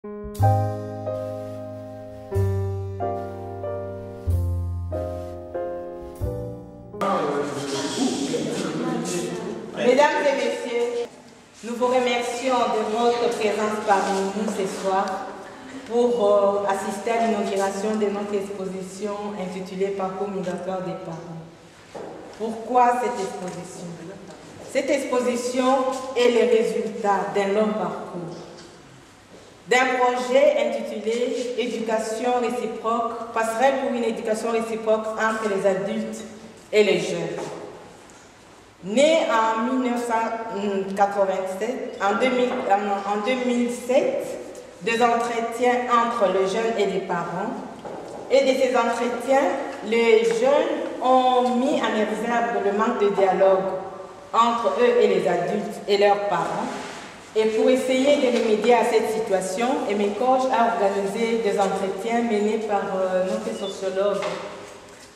Mesdames et messieurs, nous vous remercions de votre présence parmi nous ce soir pour assister à l'inauguration de notre exposition intitulée Parcours migratoire des parents. Pourquoi cette exposition? Cette exposition est le résultat d'un long parcours, d'un projet intitulé Éducation réciproque, passerelle pour une éducation réciproque entre les adultes et les jeunes. Né en 1987, en 2007, des entretiens entre le jeune et les parents. Et de ces entretiens, les jeunes ont mis en exergue le manque de dialogue entre eux et les adultes et leurs parents. Et pour essayer de remédier à cette situation, Emekosh a organisé des entretiens menés par notre sociologue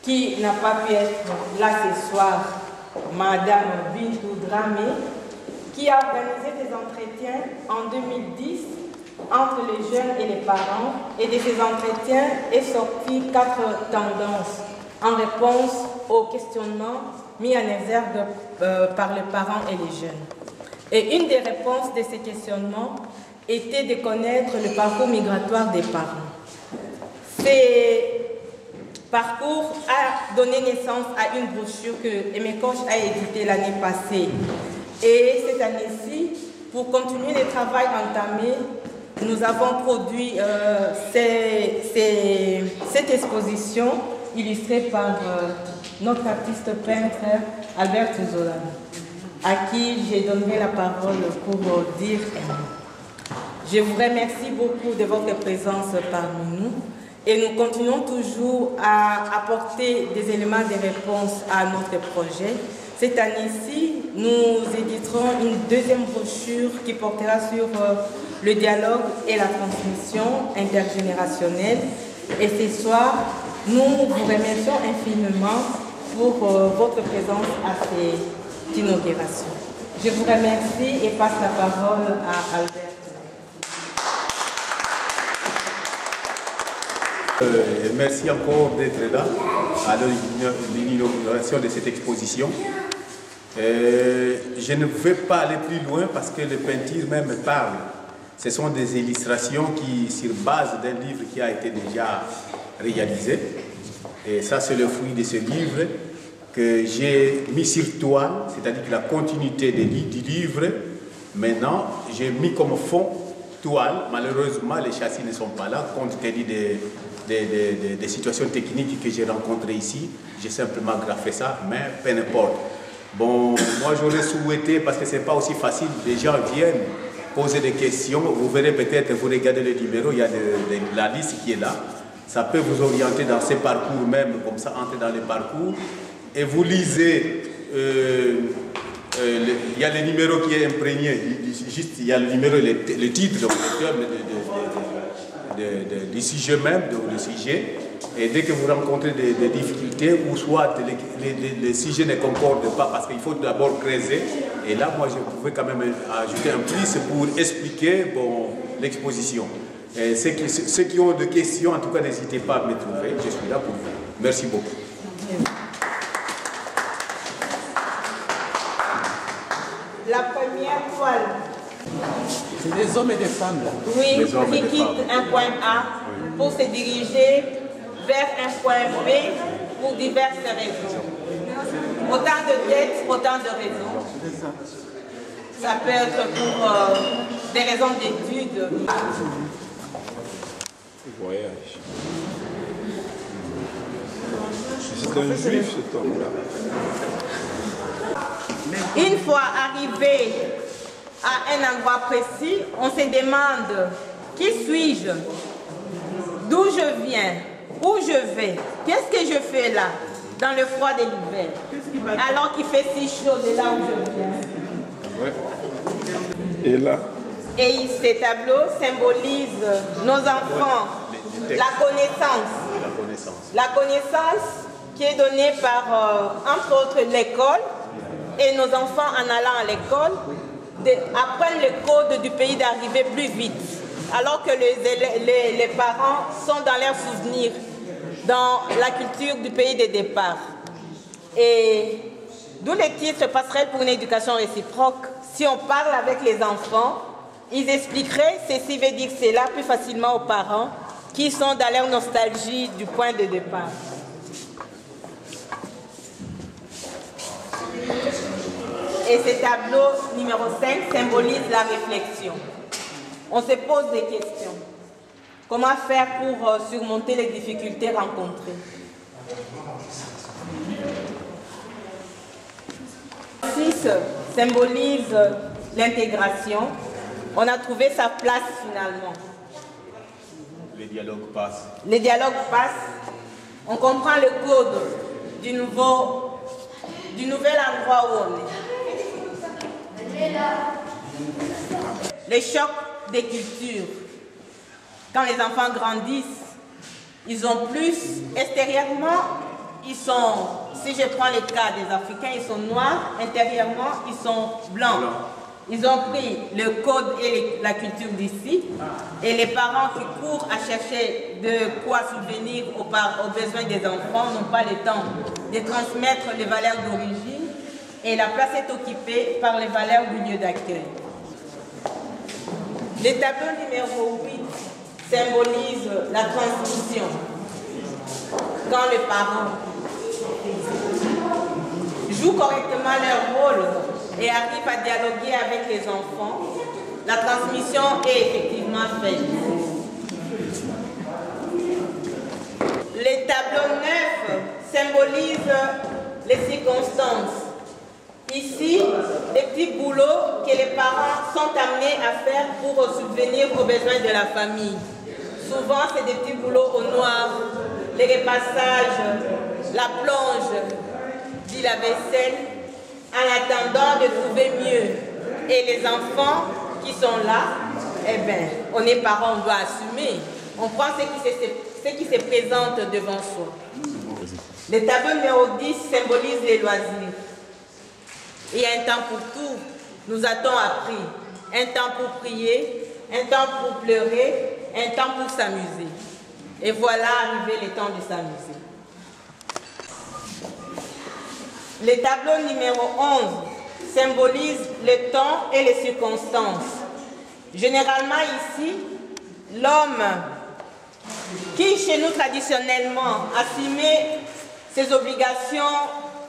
qui n'a pas pu être là ce soir, Madame Bintou Dramé, qui a organisé des entretiens en 2010 entre les jeunes et les parents. Et de ces entretiens est sorti 4 tendances en réponse aux questionnements mis en exergue par les parents et les jeunes. Et une des réponses de ces questionnements était de connaître le parcours migratoire des parents. Ces parcours a donné naissance à une brochure que Emekosh a éditée l'année passée. Et cette année-ci, pour continuer le travail entamé, nous avons produit cette exposition illustrée par notre artiste peintre Albert Zola, à qui j'ai donné la parole pour dire un mot. Je vous remercie beaucoup de votre présence parmi nous et nous continuons toujours à apporter des éléments de réponse à notre projet. Cette année-ci, nous éditerons une deuxième brochure qui portera sur le dialogue et la transmission intergénérationnelle. Et ce soir, nous vous remercions infiniment pour votre présence à cette inauguration. Je vous remercie et passe la parole à Albert. Merci encore d'être là à l'inauguration de cette exposition. Je ne vais pas aller plus loin parce que les peintures même parlent. Ce sont des illustrations qui, sur base d'un livre qui a été déjà réalisé. Et ça, c'est le fruit de ce livre que j'ai mis sur toile, c'est-à-dire la continuité du livre. Maintenant, j'ai mis comme fond toile. Malheureusement, les châssis ne sont pas là, compte tenu des situations techniques que j'ai rencontrées ici. J'ai simplement graffé ça, mais peu importe. Bon, moi j'aurais souhaité, parce que ce n'est pas aussi facile, les gens viennent poser des questions. Vous verrez peut-être, vous regardez le numéro, il y a la liste qui est là. Ça peut vous orienter dans ces parcours même, comme ça, entrer dans les parcours. Et vous lisez, il y a le numéro qui est imprégné, juste il y a le numéro, le titre, donc le terme du sujet même, du sujet. Et dès que vous rencontrez des difficultés, ou soit les sujets ne concordent pas, parce qu'il faut d'abord creuser. Et là, moi, je pouvais quand même ajouter un plus pour expliquer l'exposition. Ceux qui ont des questions, en tout cas, n'hésitez pas à me trouver. Je suis là pour vous. Merci beaucoup. La première toile. C'est des hommes et des femmes, là. Oui, qui quittent un point A pour se diriger vers un point B pour diverses raisons. Autant de têtes, autant de raisons. Ça peut être pour des raisons d'études. Voyage. C'est un juif, cet homme-là. Une fois arrivé à un endroit précis, on se demande qui suis-je, d'où je viens, où je vais, qu'est-ce que je fais là, dans le froid de l'hiver, alors qu'il fait si chaud de là où je viens. Ouais. Et là? Et ces tableaux symbolisent nos enfants, la connaissance. La connaissance qui est donnée par, entre autres, l'école. Et nos enfants, en allant à l'école, apprennent le code du pays d'arrivée plus vite. alors que les parents sont dans leurs souvenirs, dans la culture du pays de départ. Et d'où les titres passerelles pour une éducation réciproque. Si on parle avec les enfants, ils expliqueraient ceci veut dire cela plus facilement aux parents qui sont dans leur nostalgie du point de départ. Et ce tableau numéro 5 symbolise la réflexion. On se pose des questions. Comment faire pour surmonter les difficultés rencontrées? 6 symbolise l'intégration. On a trouvé sa place finalement. Les dialogues passent. Les dialogues passent. On comprend le code du nouvel endroit où on est. Les chocs des cultures. Quand les enfants grandissent, ils ont plus extérieurement, ils sont, si je prends le cas des Africains, ils sont noirs, intérieurement, ils sont blancs. Ils ont pris le code et la culture d'ici, et les parents qui courent à chercher de quoi subvenir aux besoins des enfants n'ont pas le temps de transmettre les valeurs d'origine, et la place est occupée par les valeurs du lieu d'accueil. Le tableau numéro 8 symbolise la transmission. Quand les parents jouent correctement leur rôle et arrivent à dialoguer avec les enfants, la transmission est effectivement faite. Les tableaux 9 symbolisent les circonstances. Ici, les petits boulots que les parents sont amenés à faire pour subvenir aux besoins de la famille. Souvent, c'est des petits boulots au noir, les repassages, la plonge, dit la vaisselle, en attendant de trouver mieux. Et les enfants qui sont là, eh bien, on est parents, on doit assumer. On prend ce qui se présente devant soi. Le tableau numéro 10 symbolise les loisirs. Il y a un temps pour tout, nous a-t-on appris. Un temps pour prier, un temps pour pleurer, un temps pour s'amuser. Et voilà arrivé le temps de s'amuser. Le tableau numéro 11 symbolise le temps et les circonstances. Généralement ici, l'homme qui chez nous traditionnellement assumait ses obligations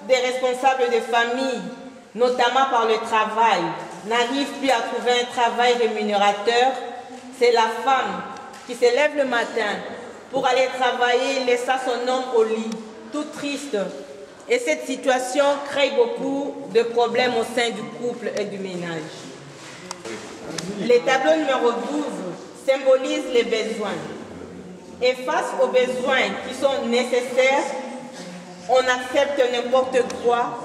des responsables de famille, notamment par le travail, n'arrive plus à trouver un travail rémunérateur. C'est la femme qui se lève le matin pour aller travailler, laissant son homme au lit, tout triste. Et cette situation crée beaucoup de problèmes au sein du couple et du ménage. Le tableau numéro 12 symbolise les besoins. Et face aux besoins qui sont nécessaires, on accepte n'importe quoi,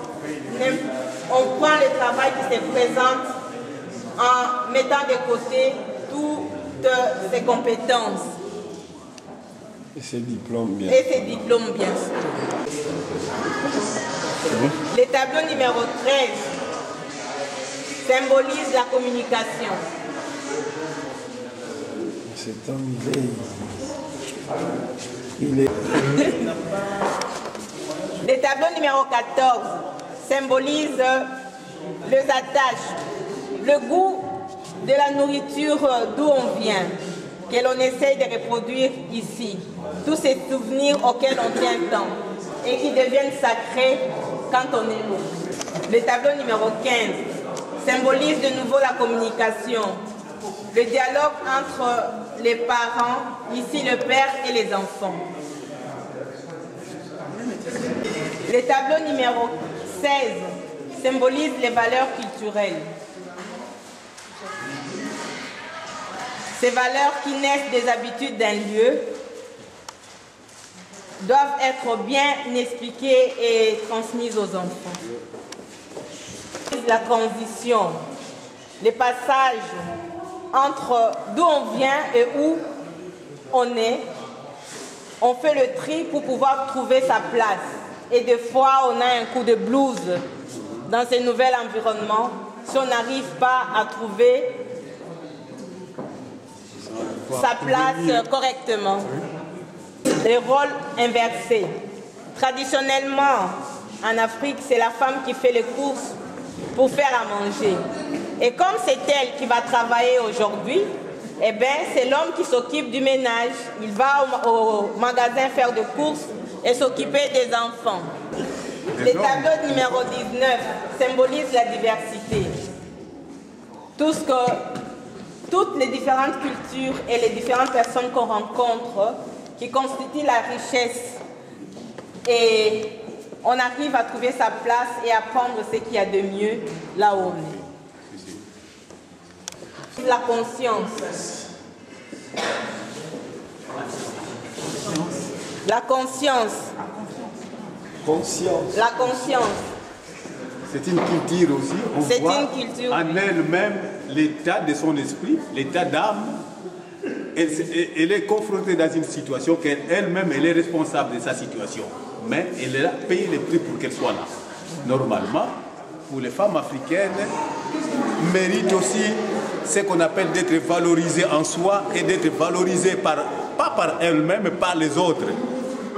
on prend le travail qui se présente en mettant de côté toutes ses compétences. Et ses diplômes, bien sûr. Le tableau numéro 13 symbolise la communication. Cet homme, il est... Le tableau numéro 14 symbolise les attaches, le goût de la nourriture d'où on vient, que l'on essaye de reproduire ici. Tous ces souvenirs auxquels on tient tant et qui deviennent sacrés quand on est loin. Le tableau numéro 15 symbolise de nouveau la communication, le dialogue entre les parents, ici le père et les enfants. Le tableau numéro 16 symbolise les valeurs culturelles. Ces valeurs qui naissent des habitudes d'un lieu doivent être bien expliquées et transmises aux enfants. La transition, les passages entre d'où on vient et où on est, on fait le tri pour pouvoir trouver sa place. Et des fois, on a un coup de blues dans ce nouvel environnement si on n'arrive pas à trouver sa place correctement. Les rôles inversés. Traditionnellement, en Afrique, c'est la femme qui fait les courses pour faire à manger. Et comme c'est elle qui va travailler aujourd'hui, eh bien, c'est l'homme qui s'occupe du ménage. Il va au magasin faire des courses et s'occuper des enfants. Le tableau numéro 19 symbolise la diversité. Toutes les différentes cultures et les différentes personnes qu'on rencontre qui constituent la richesse. Et on arrive à trouver sa place et à prendre ce qu'il y a de mieux là où on est. La conscience. La conscience. Conscience. La conscience. C'est une culture aussi. On C'est voit une culture. en elle-même l'état de son esprit, l'état d'âme. Elle est confrontée dans une situation qu'elle-même, elle est responsable de sa situation. Mais elle a payé le prix pour qu'elle soit là. Normalement, pour les femmes africaines, méritent aussi ce qu'on appelle d'être valorisées en soi et d'être valorisées pas par elles-mêmes, mais par les autres.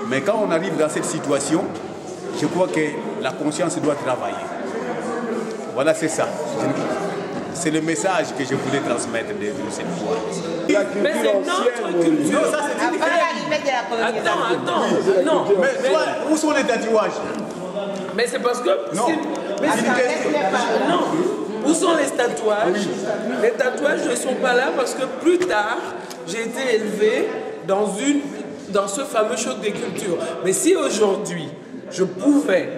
Mais quand on arrive dans cette situation, je crois que la conscience doit travailler. Voilà, c'est ça. C'est le message que je voulais transmettre de cette fois. Mais c'est notre culture. Non, ça c'est une Après l'arrivée de la colonisation. Attends. Non. Mais toi, où sont les tatouages? Mais c'est parce que... Non. Mais C'est une question. non. Où sont les tatouages? Les tatouages ne sont pas là parce que plus tard, j'ai été élevée dans ce fameux choc des cultures. Mais si aujourd'hui, je pouvais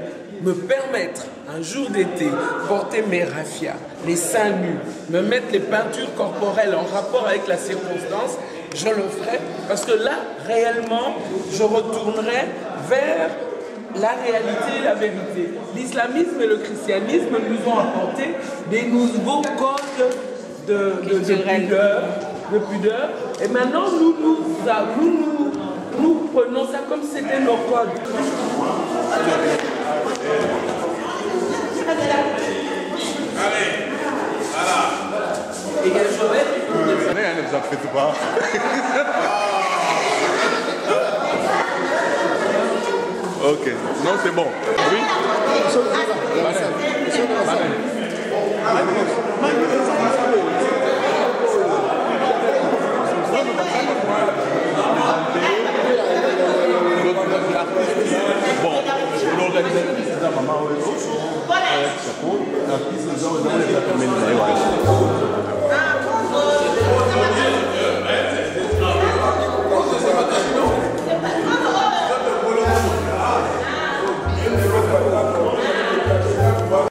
me permettre un jour d'été porter mes raffias, les seins nus, me mettre les peintures corporelles en rapport avec la circonstance, je le ferais parce que là, réellement, je retournerais vers la réalité et la vérité. L'islamisme et le christianisme nous ont apporté des nouveaux codes de pudeur. Et maintenant, nous prenons ça comme si c'était nos codes. Allez, voilà. Et je vais... Ne vous en faites pas. Ok, non c'est bon. Oui.